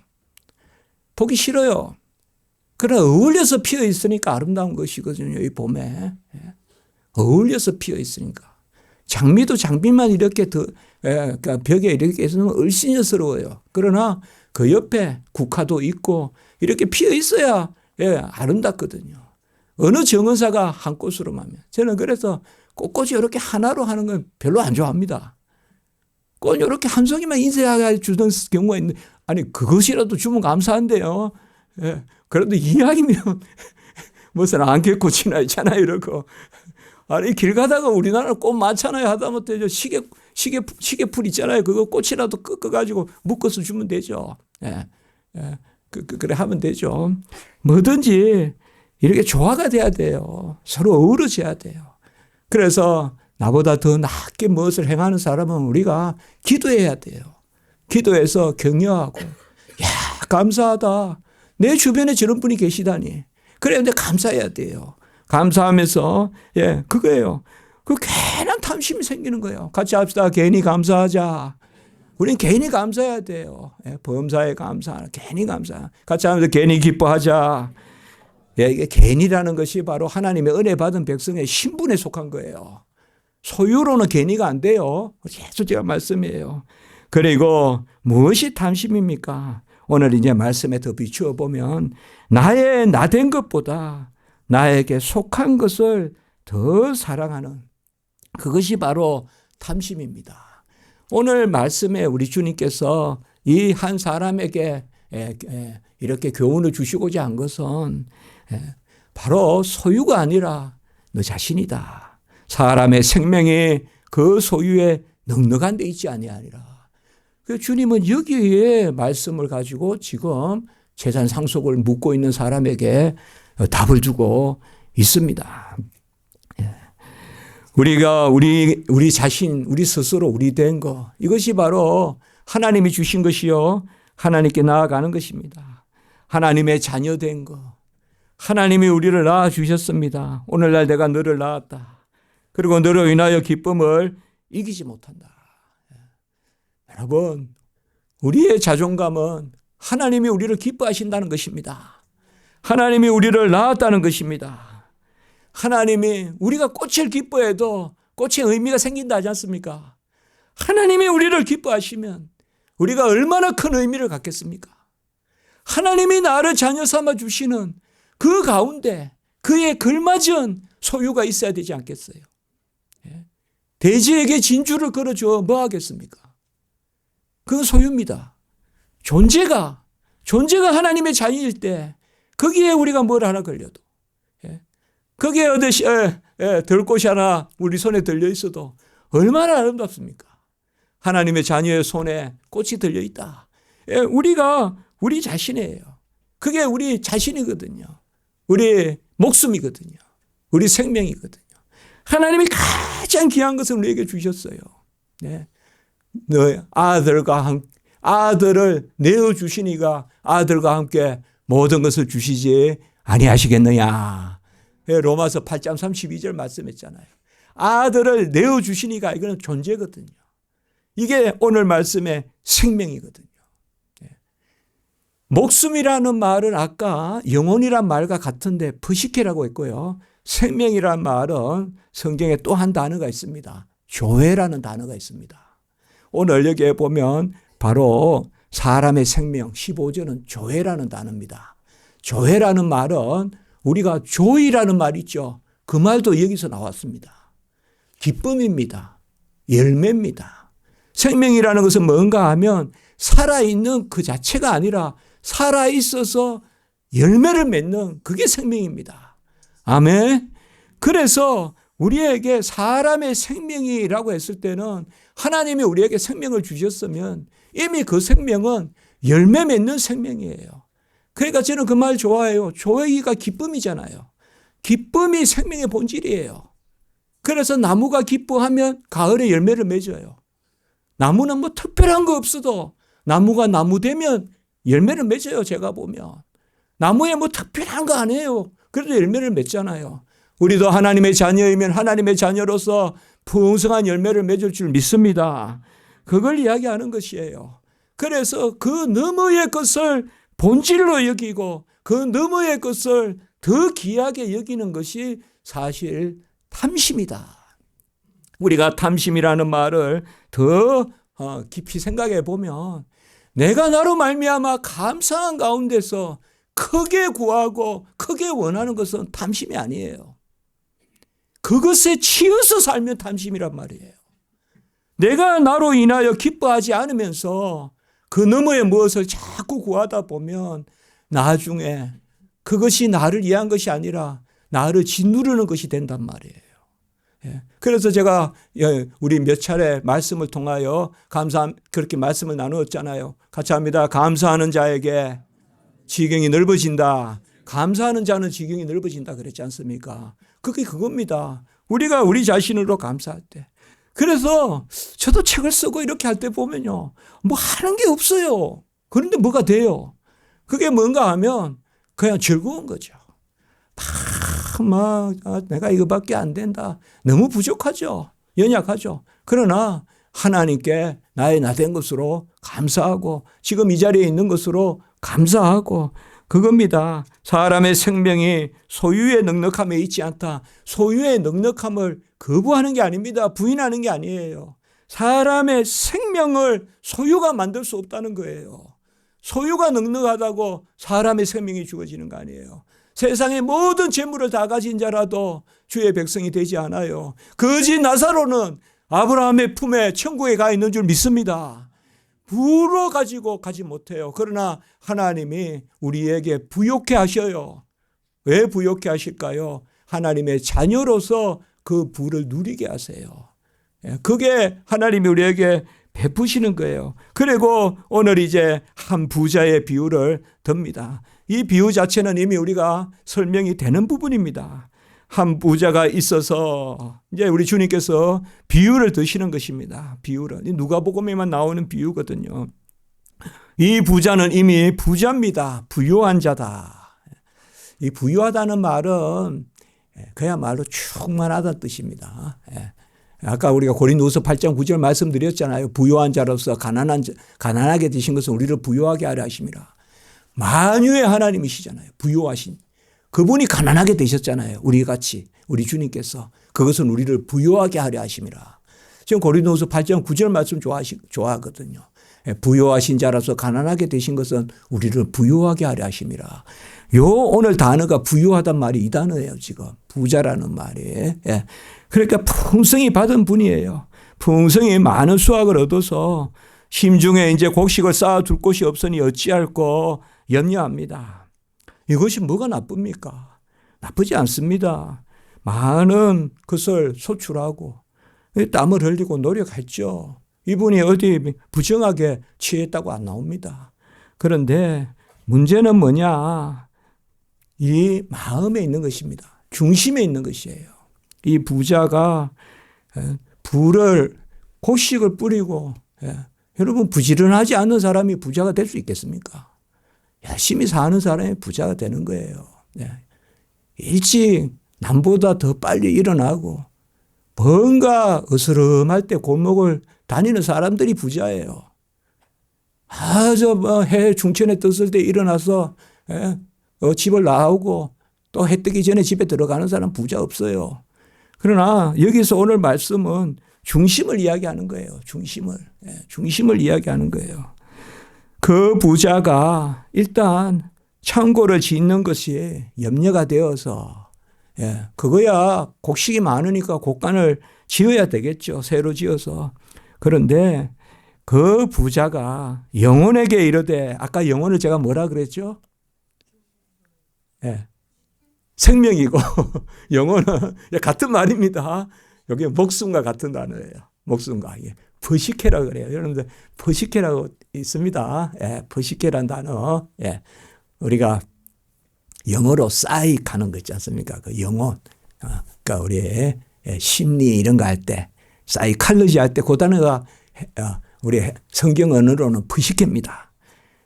보기 싫어요. 그러나 어울려서 피어 있으니까 아름다운 것이거든요. 이 봄에. 어울려서 피어 있으니까. 장미도 장미만 이렇게 그러니까 벽에 이렇게 있으면 얼씬여스러워요. 그러나 그 옆에 국화도 있고 이렇게 피어 있어야 아름답거든요. 어느 정원사가 한 꽃으로만 하면. 저는 그래서 꽃이 이렇게 하나로 하는 건 별로 안 좋아합니다. 꽃 이렇게 한 송이만 인쇄하게 주는 경우가 있는데, 아니, 그것이라도 주면 감사한데요. 그래도 이왕이면 무슨 안개꽃이나 있잖아요, 이러고. 아니, 길 가다가 우리나라 꽃 많잖아요. 하다못해 시계풀 있잖아요. 그거 꽃이라도 꺾어가지고 묶어서 주면 되죠. 그래 하면 되죠. 뭐든지 이렇게 조화가 돼야 돼요. 서로 어우러져야 돼요. 그래서 나보다 더 낫게 무엇을 행하는 사람은 우리가 기도해야 돼요. 기도해서 격려하고, 야, 감사하다. 내 주변에 저런 분이 계시다니. 그래, 근데 감사해야 돼요. 감사하면서, 그거예요. 그 괜한 탐심이 생기는 거예요. 같이 합시다. 괜히 감사하자. 우린 괜히 감사해야 돼요. 범사에 감사, 괜히 감사. 같이 하면서 괜히 기뻐하자. 이게 괜히라는 것이 바로 하나님의 은혜 받은 백성의 신분에 속한 거예요. 소유로는 괜히가 안 돼요. 계속 제가 말씀이에요. 그리고 무엇이 탐심입니까? 오늘 이제 말씀에 더 비추어 보면 나의 나된 것보다 나에게 속한 것을 더 사랑하는 그것이 바로 탐심입니다. 오늘 말씀에 우리 주님께서 이 한 사람에게 이렇게 교훈을 주시고자 한 것은 바로 소유가 아니라 너 자신이다. 사람의 생명이 그 소유에 넉넉한 데 있지 아니하리라. 주님은 여기에 말씀을 가지고 지금 재산 상속을 묻고 있는 사람에게 답을 주고 있습니다. 우리가 우리 자신, 우리 스스로 우리 된 거, 이것이 바로 하나님이 주신 것이요, 하나님께 나아가는 것입니다. 하나님의 자녀 된 거, 하나님이 우리를 낳아 주셨습니다. 오늘날 내가 너를 낳았다. 그리고 너로 인하여 기쁨을 이기지 못한다. 여러분, 우리의 자존감은 하나님이 우리를 기뻐하신다는 것입니다. 하나님이 우리를 낳았다는 것입니다. 하나님이 우리가 꽃을 기뻐해도 꽃의 의미가 생긴다 하지 않습니까? 하나님이 우리를 기뻐하시면 우리가 얼마나 큰 의미를 갖겠습니까? 하나님이 나를 자녀 삼아 주시는 그 가운데 그에 걸맞은 소유가 있어야 되지 않겠어요? 돼지에게 진주를 걸어줘 뭐 하겠습니까? 그건 소유입니다. 존재가 하나님의 자녀일 때 거기에 우리가 뭘 하나 걸려도, 거기에 어디 들꽃이 하나 우리 손에 들려 있어도 얼마나 아름답습니까? 하나님의 자녀의 손에 꽃이 들려 있다. 우리가 우리 자신이에요. 그게 우리 자신이거든요. 우리 목숨이거든요. 우리 생명이거든요. 하나님이 가장 귀한 것을 우리에게 주셨어요. 너의 아들을 내어주시니가 아들과 함께 모든 것을 주시지 아니하시겠느냐. 로마서 8장 32절 말씀했잖아요. 아들을 내어주시니가 이거는 존재거든요. 이게 오늘 말씀의 생명이거든요. 목숨이라는 말은 아까 영혼이란 말과 같은데 프시케라고 했고요. 생명이라는 말은 성경에 또 한 단어가 있습니다. 조회라는 단어가 있습니다. 오늘 여기에 보면 바로 사람의 생명, 15절은 조회라는 단어입니다. 조회라는 말은 우리가 조이라는 말 있죠. 그 말도 여기서 나왔습니다. 기쁨입니다. 열매입니다. 생명이라는 것은 뭔가 하면 살아있는 그 자체가 아니라 살아있어서 열매를 맺는 그게 생명입니다. 아멘. 그래서 우리에게 사람의 생명이라고 했을 때는 하나님이 우리에게 생명을 주셨으면 이미 그 생명은 열매 맺는 생명이에요. 그러니까 저는 그 말 좋아해요. 조회가 기쁨이잖아요. 기쁨이 생명의 본질이에요. 그래서 나무가 기뻐하면 가을에 열매를 맺어요. 나무는 뭐 특별한 거 없어도 나무가 나무 되면 열매를 맺어요. 제가 보면. 나무에 뭐 특별한 거 아니에요. 그래도 열매를 맺잖아요. 우리도 하나님의 자녀이면 하나님의 자녀로서 풍성한 열매를 맺을 줄 믿습니다. 그걸 이야기하는 것이에요. 그래서 그 너머의 것을 본질로 여기고 그 너머의 것을 더 귀하게 여기는 것이 사실 탐심이다. 우리가 탐심이라는 말을 더 깊이 생각해 보면 내가 나로 말미암아 감사한 가운데서 크게 구하고 크게 원하는 것은 탐심이 아니에요. 그것에 치여서 살면 탐심이란 말이에요. 내가 나로 인하여 기뻐하지 않으면서 그 너머에 무엇을 자꾸 구하다 보면 나중에 그것이 나를 위한 것이 아니라 나를 짓누르는 것이 된단 말이에요. 그래서 제가 우리 몇 차례 말씀을 통하여 그렇게 말씀을 나누었잖아요. 같이 합니다. 감사하는 자에게 지경이 넓어진다. 감사하는 자는 지경이 넓어진다 그랬지 않습니까? 그게 그겁니다. 우리가 우리 자신으로 감사할 때. 그래서 저도 책을 쓰고 이렇게 할 때 보면요. 뭐 하는 게 없어요. 그런데 뭐가 돼요? 그게 뭔가 하면 그냥 즐거운 거죠. 내가 이거밖에 안 된다. 너무 부족하죠. 연약하죠. 그러나 하나님께 나의 나된 것으로 감사하고 지금 이 자리에 있는 것으로 감사하고 그겁니다. 사람의 생명이 소유의 넉넉함에 있지 않다. 소유의 넉넉함을 거부하는 게 아닙니다. 부인하는 게 아니에요. 사람의 생명을 소유가 만들 수 없다는 거예요. 소유가 넉넉하다고 사람의 생명이 주어지는 거 아니에요. 세상의 모든 재물을 다 가진 자라도 주의 백성이 되지 않아요. 거지 나사로는 아브라함의 품에 천국에 가 있는 줄 믿습니다. 부로 가지고 가지 못해요. 그러나 하나님이 우리에게 부욕해 하셔요. 왜 부욕해 하실까요? 하나님의 자녀로서 그 부를 누리게 하세요. 그게 하나님이 우리에게 베푸시는 거예요. 그리고 오늘 이제 한 부자의 비유를 듭니다. 이 비유 자체는 이미 우리가 설명이 되는 부분입니다. 한 부자가 있어서 이제 우리 주님께서 비유를 드시는 것입니다. 비유를. 누가복음에만 나오는 비유거든요. 이 부자는 이미 부자입니다. 부유한 자다. 이 부유하다는 말은 그야말로 충만하다는 뜻입니다. 아까 우리가 고린도후서 8장 9절 말씀드렸잖아요. 부유한 자로서 가난하게 되신 것은 우리를 부유하게 하려 하심이라. 만유의 하나님이시잖아요. 부유하신. 그분이 가난하게 되셨잖아요. 우리같이 우리 주님께서. 그것은 우리를 부유하게 하려 하심이라. 지금 고린도후서 8장 9절 말씀 좋아하거든요. 부유하신 자라서 가난하게 되신 것은 우리를 부유하게 하려 하심이라. 요 오늘 단어가 부유하단 말이 이 단어예요. 지금 부자라는 말이. 그러니까 풍성히 받은 분이에요. 풍성히 많은 수확을 얻어서 심중에 이제 곡식을 쌓아둘 곳이 없으니 어찌할꼬 염려합니다. 이것이 뭐가 나쁩니까? 나쁘지 않습니다. 많은 것을 소출하고 땀을 흘리고 노력했죠. 이분이 어디 부정하게 취했다고 안 나옵니다. 그런데 문제는 뭐냐? 이 마음에 있는 것입니다. 중심에 있는 것이에요. 이 부자가 곡식을 뿌리고 여러분 부지런하지 않는 사람이 부자가 될 수 있겠습니까? 열심히 사는 사람이 부자가 되는 거예요. 일찍 남보다 더 빨리 일어나고 뭔가 어스름할 때 골목을 다니는 사람들이 부자예요. 해 중천에 떴을 때 일어나서 집을 나오고 또 해 뜨기 전에 집에 들어가는 사람 부자 없어요. 그러나 여기서 오늘 말씀은 중심을 이야기하는 거예요. 중심을 이야기하는 거예요. 그 부자가 일단 창고를 짓는 것이 염려가 되어서 그거야 곡식이 많으니까 곡간을 지어야 되겠죠. 새로 지어서. 그런데 그 부자가 영혼에게 이르되, 아까 영혼을 제가 뭐라 그랬죠? 생명이고 영혼은 같은 말입니다. 여기 목숨과 같은 단어예요. 목숨과. 버시케라 그래요. 여러분들 버시케라고 있습니다. 버시케라는 단어. 우리가 영어로 사이크하는 거 있지 않습니까? 그 영혼. 그러니까 우리 심리 이런 거 할 때, 사이칼로지 할 때 그 단어가 우리 성경 언어로는 버시케입니다.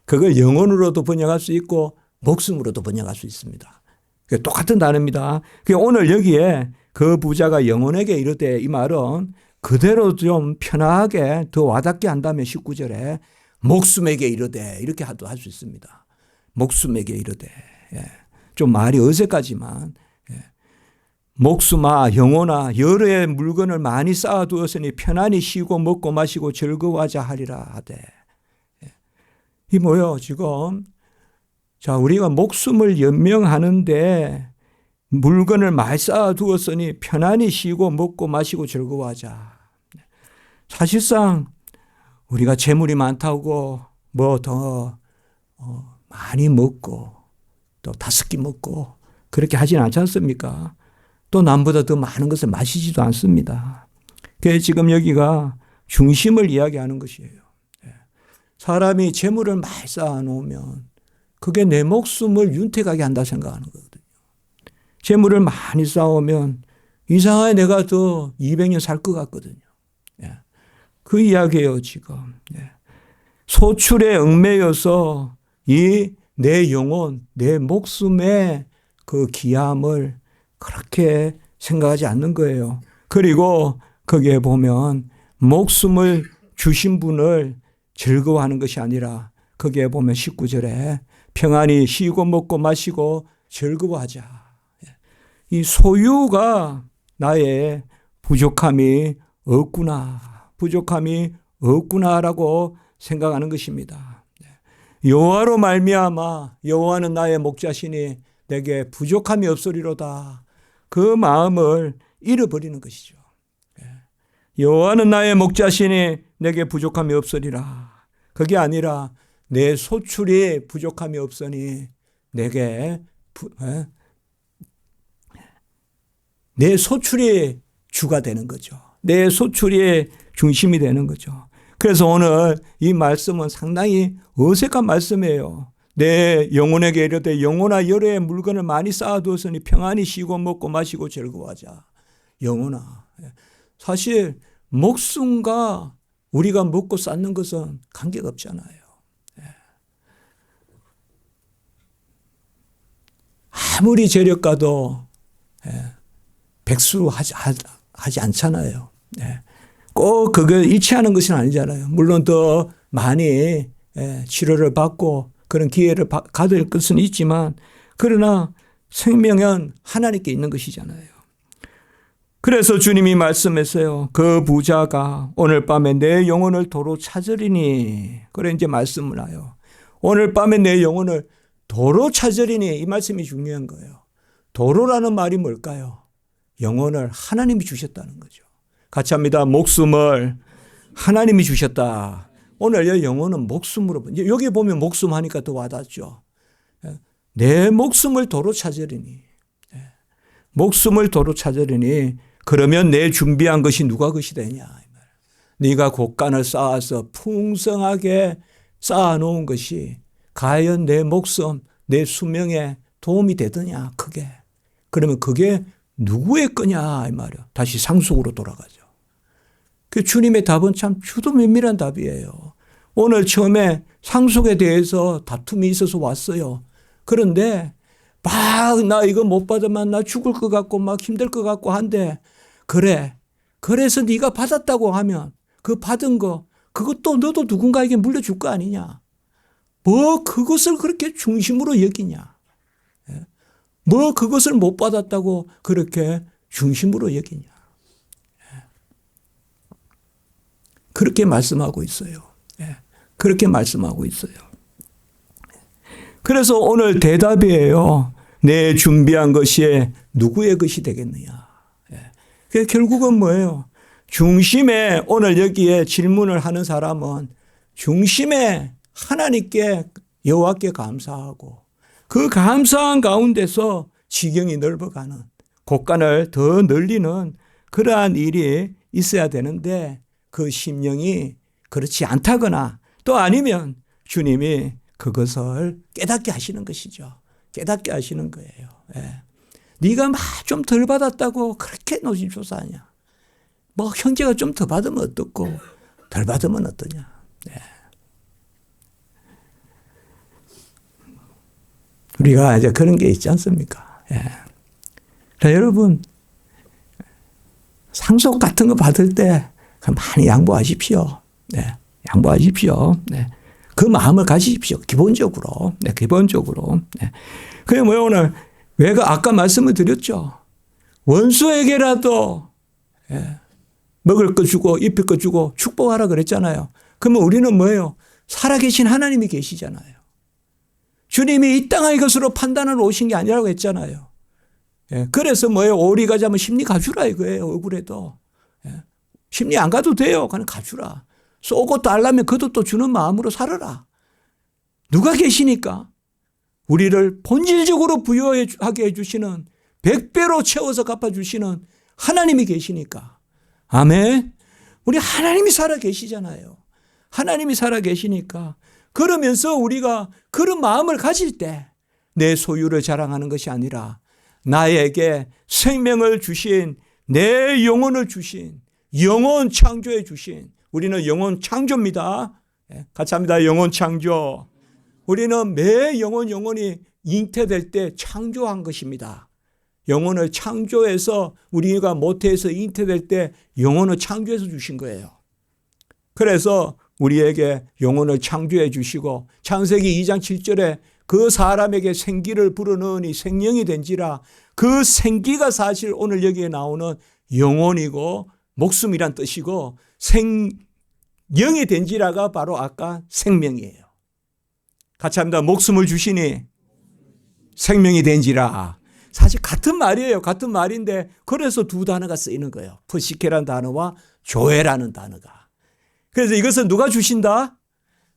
그걸 영혼으로도 번역할 수 있고 목숨으로도 번역할 수 있습니다. 똑같은 단어입니다. 오늘 여기에 그 부자가 영혼에게 이르되, 이 말은 그대로 좀 편하게 더 와닿게 한다면 19절에 목숨에게 이르되 이렇게 할 수 있습니다. 목숨에게 이르되. 좀 말이 어색하지만 목숨아 영혼아 여러의 물건을 많이 쌓아두었으니 편안히 쉬고 먹고 마시고 즐거워하자 하리라 하되. 이 뭐요 지금. 자, 우리가 목숨을 연명하는데 물건을 많이 쌓아두었으니 편안히 쉬고 먹고 마시고 즐거워하자. 사실상 우리가 재물이 많다고 뭐 더 많이 먹고 또 5끼 먹고 그렇게 하진 않지 않습니까? 또 남보다 더 많은 것을 마시지도 않습니다. 그래서 지금 여기가 중심을 이야기하는 것이에요. 사람이 재물을 많이 쌓아놓으면 그게 내 목숨을 윤택하게 한다 생각하는 거거든요. 재물을 많이 쌓으면 이상하게 내가 더 200년 살 것 같거든요. 그 이야기예요 지금. 소출에 얽매여서 이 내 영혼, 내 목숨의 그 귀함을 그렇게 생각하지 않는 거예요. 그리고 거기에 보면 목숨을 주신 분을 즐거워하는 것이 아니라 거기에 보면 19절에 평안히 쉬고 먹고 마시고 즐거워하자. 이 소유가 나의 부족함이 없구나. 부족함이 없구나라고 생각하는 것입니다. 여호와로 말미암아 여호와는 나의 목자시니 내게 부족함이 없으리로다. 그 마음을 잃어버리는 것이죠. 여호와는 나의 목자시니 내게 부족함이 없으리라. 그게 아니라 내 소출이 부족함이 없으니 내게 내 소출이 주가 되는 거죠. 내 소출이 중심이 되는 거죠. 그래서 오늘 이 말씀은 상당히 어색한 말씀이에요. 내 영혼에게 이르되 영혼아 여러의 물건을 많이 쌓아두었으니 평안히 쉬고 먹고 마시고 즐거워하자. 영혼아. 사실 목숨과 우리가 먹고 쌓는 것은 관계가 없잖아요. 아무리 재력가도 백수하지 않잖아요. 꼭 그걸 일치하는 것은 아니잖아요. 물론 더 많이 치료를 받고 그런 기회를 가질 것은 있지만 그러나 생명은 하나님께 있는 것이잖아요. 그래서 주님이 말씀했어요. 그 부자가 오늘 밤에 내 영혼을 도로 찾으리니. 그래 이제 말씀을 해요. 오늘 밤에 내 영혼을 도로 찾으리니. 이 말씀이 중요한 거예요. 도로라는 말이 뭘까요? 영혼을 하나님이 주셨다는 거죠. 같이 합니다. 목숨을 하나님이 주셨다. 오늘 영혼은 목숨으로. 여기 보면 목숨 하니까 더 와닿죠. 내 목숨을 도로 찾으리니. 목숨을 도로 찾으리니. 그러면 내 준비한 것이 누가 것이 되냐. 네가 곡간을 쌓아서 풍성하게 쌓아놓은 것이 과연 내 목숨, 내 수명에 도움이 되더냐 크게. 그러면 그게 누구의 거냐 이 말이야. 다시 상속으로 돌아가죠. 그 주님의 답은 참 주도 면밀한 답이에요. 오늘 처음에 상속에 대해서 다툼이 있어서 왔어요. 그런데 막 나 이거 못 받으면 나 죽을 것 같고 막 힘들 것 같고 한데 그래. 그래서 네가 받았다고 하면 그 받은 거 그것도 너도 누군가에게 물려줄 거 아니냐. 뭐 그것을 그렇게 중심으로 여기냐. 뭐 그것을 못 받았다고 그렇게 중심으로 여기냐. 그렇게 말씀하고 있어요. 그렇게 말씀하고 있어요. 그래서 오늘 대답이에요. 내 준비한 것이 누구의 것이 되겠느냐. 예. 결국은 뭐예요? 중심에 오늘 여기에 질문을 하는 사람은 중심에 하나님께 여호와께 감사하고 그 감사한 가운데서 지경이 넓어가는 곳간을 더 늘리는 그러한 일이 있어야 되는데 그 심령이 그렇지 않다거나 또 아니면 주님이 그것을 깨닫게 하시는 것이죠. 깨닫게 하시는 거예요. 예. 네가 막 좀 덜 받았다고 그렇게 노심초사하냐. 뭐 형제가 좀 더 받으면 어떻고 덜 받으면 어떠냐. 예. 우리가 이제 그런 게 있지 않습니까? 예. 자, 여러분 상속 같은 거 받을 때 많이 양보하십시오. 네. 양보하십시오. 네. 그 마음을 가지십시오. 기본적으로. 네. 기본적으로. 네. 그게 뭐예요? 오늘 왜가 아까 말씀을 드렸죠. 원수에게라도 예. 먹을 거 주고 입힐 거 주고 축복하라 그랬잖아요. 그러면 우리는 뭐예요? 살아계신 하나님이 계시잖아요. 주님이 이 땅의 것으로 판단하러 오신 게 아니라고 했잖아요. 예. 그래서 뭐예요? 오리 가자면 심리 가주라 이거예요. 억울해도. 예. 심리 안 가도 돼요. 그냥 가주라. 쏘고 달라면 그도 또 주는 마음으로 살아라. 누가 계시니까? 우리를 본질적으로 부여하게 해주시는 100배로 채워서 갚아주시는 하나님이 계시니까. 아멘. 우리 하나님이 살아 계시잖아요. 하나님이 살아 계시니까. 그러면서 우리가 그런 마음을 가질 때 내 소유를 자랑하는 것이 아니라 나에게 생명을 주신 내 영혼을 주신 영혼 창조해 주신 우리는 영혼 창조입니다. 같이 합니다. 영혼 창조. 우리는 매 영혼이 잉태될 때 창조한 것입니다. 영혼을 창조해서 우리가 모태에서 잉태될 때 영혼을 창조해서 주신 거예요. 그래서 우리에게 영혼을 창조해 주시고 창세기 2장 7절에 그 사람에게 생기를 불어넣으니 생명이 된지라 그 생기가 사실 오늘 여기에 나오는 영혼이고 목숨이란 뜻이고 생명이 된지라가 바로 아까 생명이에요. 같이 합니다. 목숨을 주시니 생명이 된지라. 사실 같은 말이에요. 같은 말인데 그래서 두 단어가 쓰이는 거예요. 프시케라는 단어와 조에라는 단어가. 그래서 이것은 누가 주신다?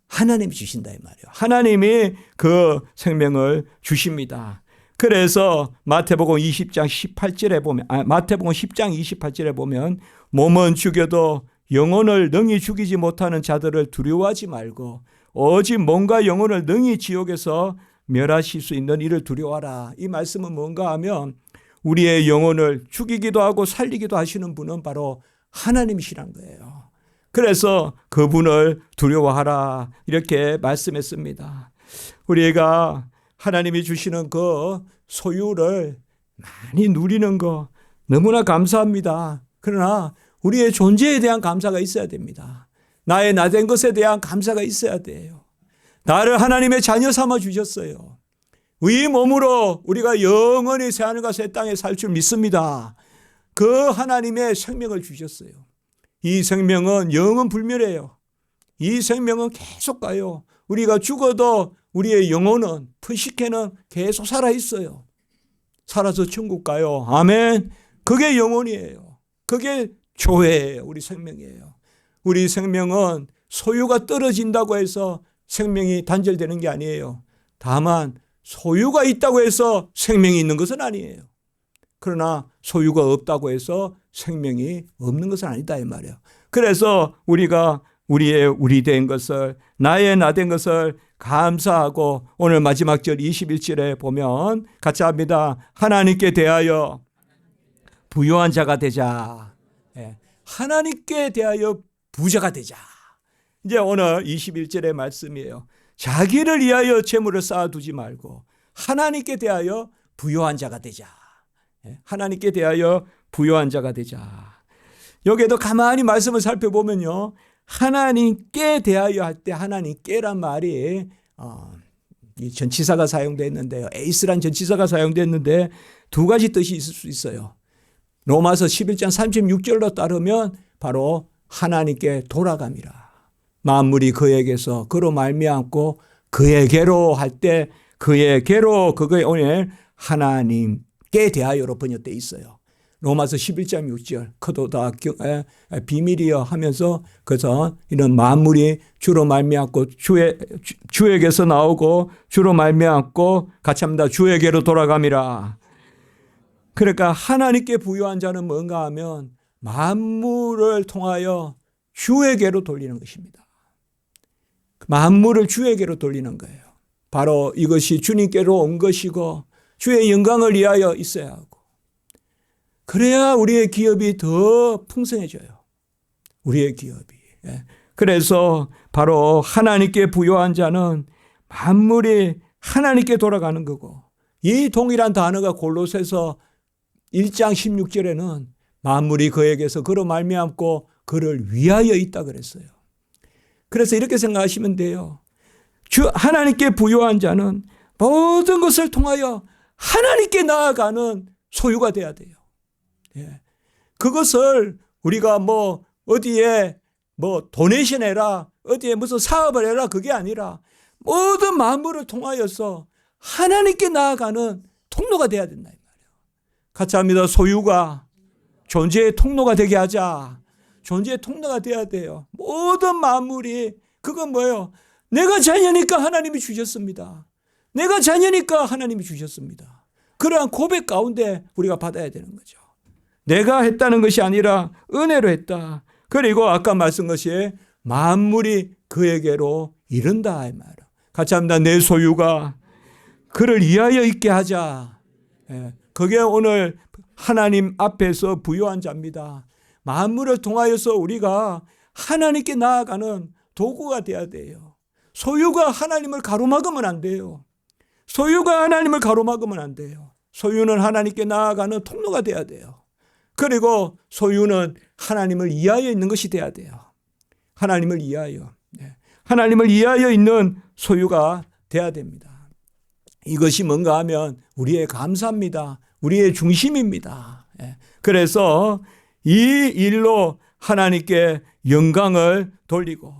하나님이 주신다 이 말이에요. 하나님이 그 생명을 주십니다. 그래서 마태복음 20장 18절에 보면 마태복음 10장 28절에 보면 몸은 죽여도 영혼을 능히 죽이지 못하는 자들을 두려워하지 말고 오직 몸과 영혼을 능히 지옥에서 멸하실 수 있는 이를 두려워하라. 이 말씀은 뭔가 하면 우리의 영혼을 죽이기도 하고 살리기도 하시는 분은 바로 하나님이시란 거예요. 그래서 그분을 두려워하라 이렇게 말씀했습니다. 우리가 하나님이 주시는 그 소유를 많이 누리는 거 너무나 감사합니다. 그러나 우리의 존재에 대한 감사가 있어야 됩니다. 나의 나된 것에 대한 감사가 있어야 돼요. 나를 하나님의 자녀 삼아 주셨어요. 이 몸으로 우리가 영원히 새하늘과 새 땅에 살 줄 믿습니다. 그 하나님의 생명을 주셨어요. 이 생명은 영원 불멸해요. 이 생명은 계속 가요. 우리가 죽어도 우리의 영혼은 푸시케는 계속 살아있어요. 살아서 천국 가요. 아멘. 그게 영혼이에요. 그게 교회예요. 우리 생명이에요. 우리 생명은 소유가 떨어진다고 해서 생명이 단절되는 게 아니에요. 다만 소유가 있다고 해서 생명이 있는 것은 아니에요. 그러나 소유가 없다고 해서 생명이 없는 것은 아니다 이 말이에요. 그래서 우리가 우리 된 것을 나의 나 된 것을 감사하고 오늘 마지막 절 21절에 보면 같이 합니다. 하나님께 대하여 부유한 자가 되자. 하나님께 대하여 부자가 되자. 이제 오늘 21절의 말씀이에요. 자기를 위하여 재물을 쌓아두지 말고 하나님께 대하여 부유한 자가 되자. 하나님께 대하여 부유한 자가 되자. 여기에도 가만히 말씀을 살펴보면요. 하나님께 대하여 할 때 하나님께란 말이 이 전치사가 사용됐는데요. 에이스란 전치사가 사용됐는데 두 가지 뜻이 있을 수 있어요. 로마서 11장 36절로 따르면 바로 하나님께 돌아감이라. 만물이 그에게서 그로 말미암고 그에게로 할 때 그에게로 그거에 오늘 하나님께 대하여로 번역되어 있어요. 로마서 11장 6절 그도 다 비밀이여 하면서 그래서 이런 만물이 주로 말미암고 주에게서 나오고 주로 말미암고 같이 합니다. 주에게로 돌아감이라. 그러니까 하나님께 부유한 자는 뭔가 하면 만물을 통하여 주에게로 돌리는 것입니다. 만물을 주에게로 돌리는 거예요. 바로 이것이 주님께로 온 것이고 주의 영광을 위하여 있어야 하고 그래야 우리의 기업이 더 풍성해져요. 우리의 기업이. 그래서 바로 하나님께 부유한 자는 만물이 하나님께 돌아가는 거고 이 동일한 단어가 골로새서 1장 16절에는 만물이 그에게서 그로 말미암고 그를 위하여 있다 그랬어요. 그래서 이렇게 생각하시면 돼요. 하나님께 부유한 자는 모든 것을 통하여 하나님께 나아가는 소유가 돼야 돼요. 그것을 우리가 뭐 어디에 뭐 도네이션 해라, 어디에 무슨 사업을 해라 그게 아니라 모든 만물을 통하여서 하나님께 나아가는 통로가 돼야 된다 이 말이에요. 같이 합니다. 소유가 존재의 통로가 되게 하자. 존재의 통로가 돼야 돼요. 모든 만물이 그건 뭐예요? 내가 자녀니까 하나님이 주셨습니다. 내가 자녀니까 하나님이 주셨습니다. 그러한 고백 가운데 우리가 받아야 되는 거죠. 내가 했다는 것이 아니라 은혜로 했다. 그리고 아까 말씀 것이 만물이 그에게로 이른다 이 말이에요. 같이 합니다. 내 소유가 그를 위하여 있게 하자. 그게 오늘 하나님 앞에서 부유한 자입니다. 만물을 통하여서 우리가 하나님께 나아가는 도구가 돼야 돼요. 소유가 하나님을 가로막으면 안 돼요. 소유가 하나님을 가로막으면 안 돼요. 소유는 하나님께 나아가는 통로가 돼야 돼요. 그리고 소유는 하나님을 이하여 있는 것이 돼야 돼요. 하나님을 이하여. 하나님을 이하여 있는 소유가 돼야 됩니다. 이것이 뭔가 하면 우리의 감사입니다. 우리의 중심입니다. 그래서 이 일로 하나님께 영광을 돌리고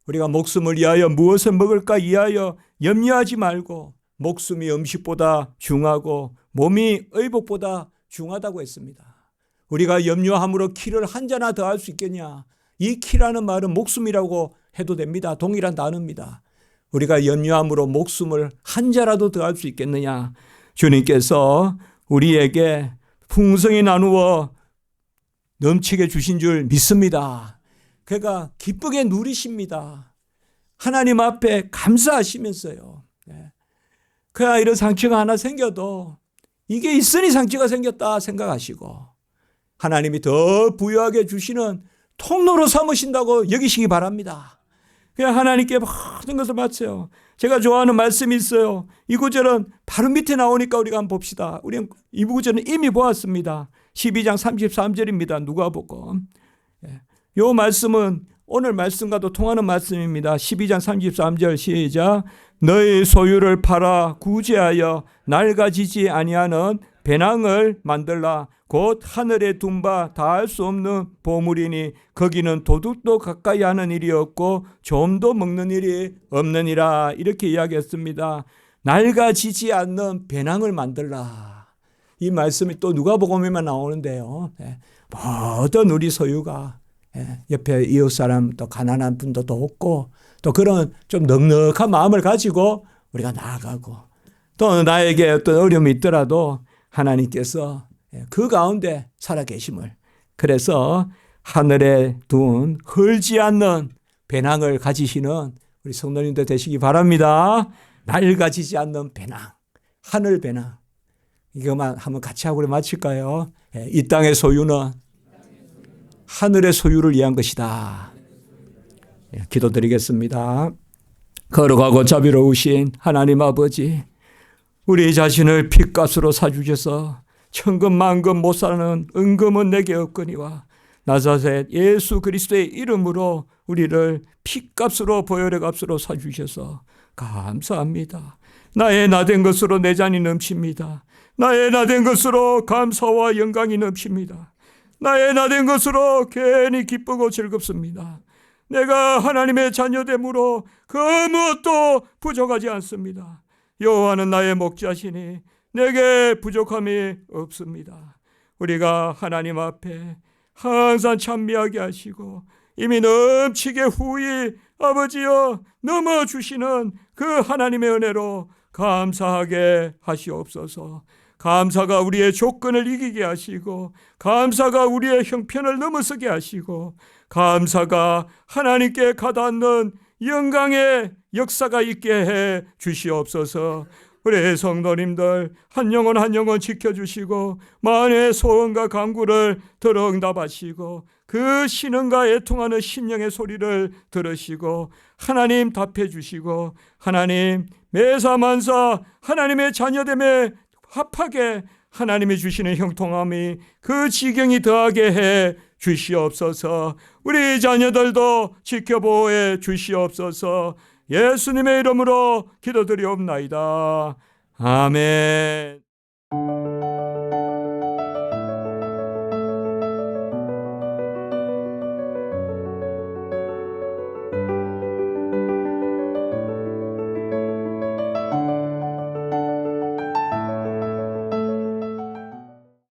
우리가 목숨을 위하여 무엇을 먹을까 위하여 염려하지 말고 목숨이 음식보다 중하고 몸이 의복보다 중하다고 했습니다. 우리가 염려함으로 키를 한 자나 더 할 수 있겠냐. 이 키라는 말은 목숨이라고 해도 됩니다. 동일한 단어입니다. 우리가 염려함으로 목숨을 한 자라도 더 할 수 있겠느냐. 주님께서 우리에게 풍성히 나누어 넘치게 주신 줄 믿습니다. 그러니까 기쁘게 누리십니다. 하나님 앞에 감사하시면서요. 그야 이런 상처가 하나 생겨도 이게 있으니 상처가 생겼다 생각하시고 하나님이 더 부유하게 주시는 통로로 삼으신다고 여기시기 바랍니다. 그냥 하나님께 모든 것을 바쳐요. 제가 좋아하는 말씀이 있어요. 이 구절은 바로 밑에 나오니까 우리가 한번 봅시다. 우리는 이 구절은 이미 보았습니다. 12장 33절입니다. 누가복음. 이 말씀은 오늘 말씀과도 통하는 말씀입니다. 12장 33절 시작. 너의 소유를 팔아 구제하여 낡아지지 아니하는 배낭을 만들라. 곧 하늘에 둔 바 다할 수 없는 보물이니 거기는 도둑도 가까이 하는 일이 없고 좀도 먹는 일이 없느니라. 이렇게 이야기했습니다. 낡아지지 않는 배낭을 만들라. 이 말씀이 또 누가복음에만 나오는데요. 모든 우리 소유가 옆에 이웃 사람 또 가난한 분도 또 없고 또 그런 좀 넉넉한 마음을 가지고 우리가 나아가고 또 나에게 어떤 어려움이 있더라도 하나님께서 그 가운데 살아계심을 그래서 하늘에 둔 헐지 않는 배낭을 가지시는 우리 성도님들 되시기 바랍니다. 낡아지지 않는 배낭, 하늘 배낭. 이것만 한번 같이 하고 마칠까요? 이 땅의 소유는 하늘의 소유를 위한 것이다. 기도드리겠습니다. 거룩하고 자비로우신 하나님 아버지, 우리 자신을 핏값으로 사주셔서 천금만금 못 사는 은금은 내게 없거니와 나사렛 예수 그리스도의 이름으로 우리를 핏값으로 보혈의 값으로 사주셔서 감사합니다. 나의 나된 것으로 내 잔이 넘칩니다. 나의 나된 것으로 감사와 영광이 넘칩니다. 나의 나된 것으로 괜히 기쁘고 즐겁습니다. 내가 하나님의 자녀됨으로 그 무엇도 부족하지 않습니다. 여호와는 나의 목자시니 내게 부족함이 없습니다. 우리가 하나님 앞에 항상 찬미하게 하시고 이미 넘치게 후히 아버지여 넘어주시는 그 하나님의 은혜로 감사하게 하시옵소서. 감사가 우리의 조건을 이기게 하시고, 감사가 우리의 형편을 넘어서게 하시고, 감사가 하나님께 가닿는 영광의 역사가 있게 해 주시옵소서. 우리 성도님들 한 영혼 한 영혼 지켜주시고 만의 소원과 간구를 들어 응답하시고 그 신음과 애통하는 심령의 소리를 들으시고 하나님 답해 주시고 하나님 매사만사 하나님의 자녀됨에 합하게 하나님이 주시는 형통함이 그 지경이 더하게 해 주시옵소서. 우리 자녀들도 지켜보해 주시옵소서. 예수님의 이름으로 기도드리옵나이다. 아멘.